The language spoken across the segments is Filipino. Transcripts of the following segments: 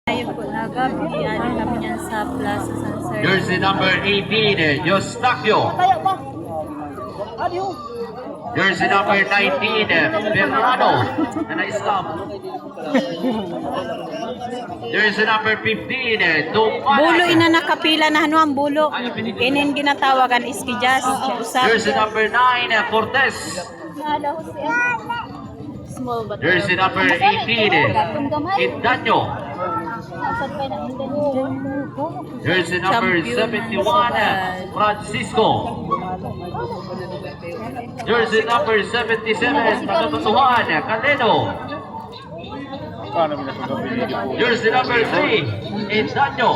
Ayun po, nagabi. Ano kami yan sa Plaza San Sergio. Jersey number 18, Eustachio. Jersey number 19, Bernardo. Na na-stop. Jersey number 15, Tumpana. Bulo ina nakapila na ano ang bulo. Inin ginatawagan iskijas. Jersey number 9, Cortez. Jersey number 18, Indanyo. Jersey number 71, Francisco. Jersey number 77, Tagatutuhan, Cadeno. Jersey number 3, Indanyo.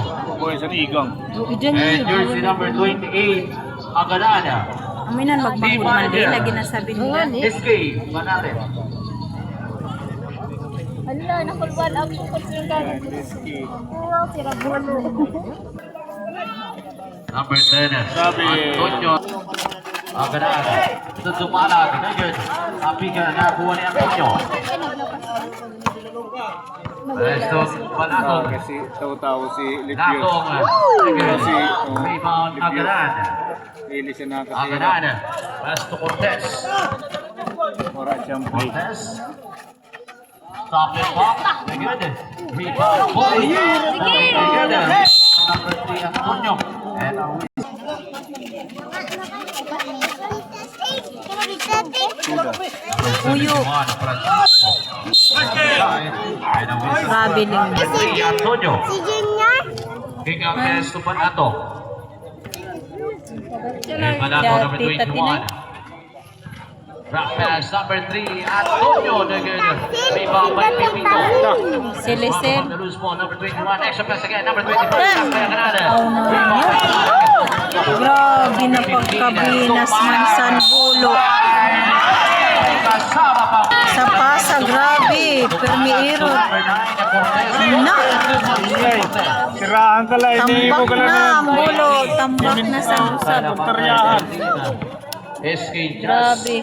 And jersey number 28, Agalana. Aminan magmangkuman din na ginasabi nila. SK, Manate. Hala, nakulban ako po siya. Oh, tira bulo. Number 10, Antonio Agalana. Ito tumalag, nagyan. Sabi ka na nakuha ni Antonio. Resto, Panatong. Kasi taw-taw si Lipios. Natong, Si rebound Agalana. Ili siya nakatira. Agalana, pass to Cortez. Ora siyang play. Cortez. Stop it, pop. Good. Rebound, boy. Good. Number 3, Antonio. And Uyo. Grabe lang. Antonio. Si Junior? King of Best to Panato. And Panato number Tita 21. Rock pass number 3, Antonio. Rebound by Pipito. Silisip. The loose ball, number 21. Extra pass again, number 25. Canada. Grabe na pagkabinas man San Bulo. Kasama pa. Sa pasa, grabe. Permiirot. Na. Siraan ka lang. Tambak na ang bulo. Tambak na sa usap. SK Jazz. Grabe.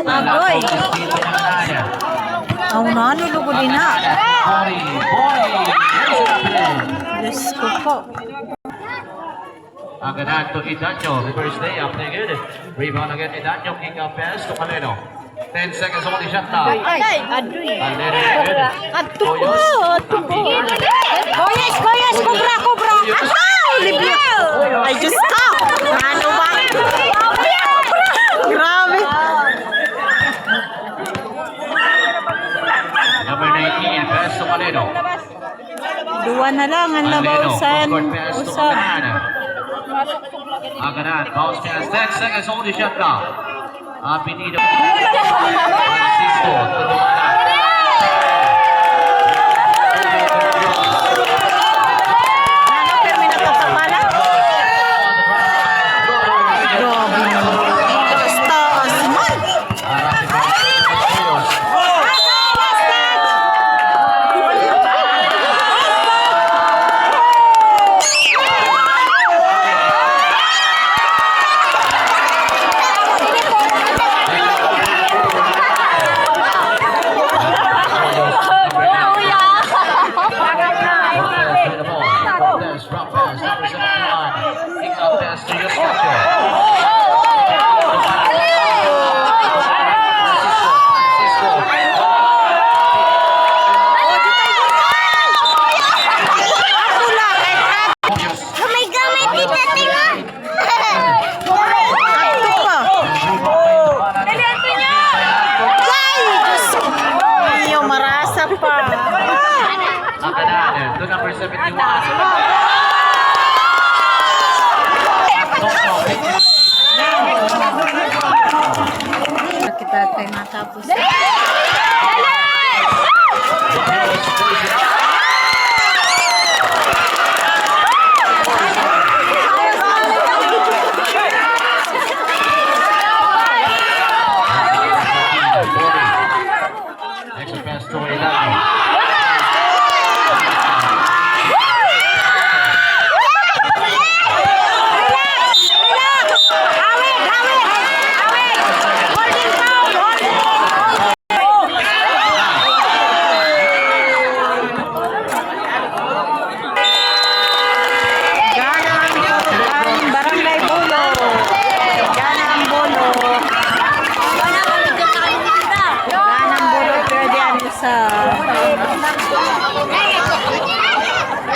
Agoy. Ang nano lugo din na. Diyos ko po. Agad to Idanyo. Reverse day up there. Good. Rebound again. Idanyo. King of pass to Caleno. 10 seconds on the shot now. Ay, adoy. Caleno. Good. Ato ko. Koyes, kubra. Ahaw, libyo. Ay, Diyos ka. Ano ba? Grabe. Number 19. Pass to Caleno. Duwa na lang ang labausan. Usap. Aganan, bounce pass, 10 seconds on the shot clock. Pinito. Francisco. Ano, pero may nakapapala? Grabe naman. Taas man. To number 71. Kita tayo matapos. Extra pass to Ilan. isa.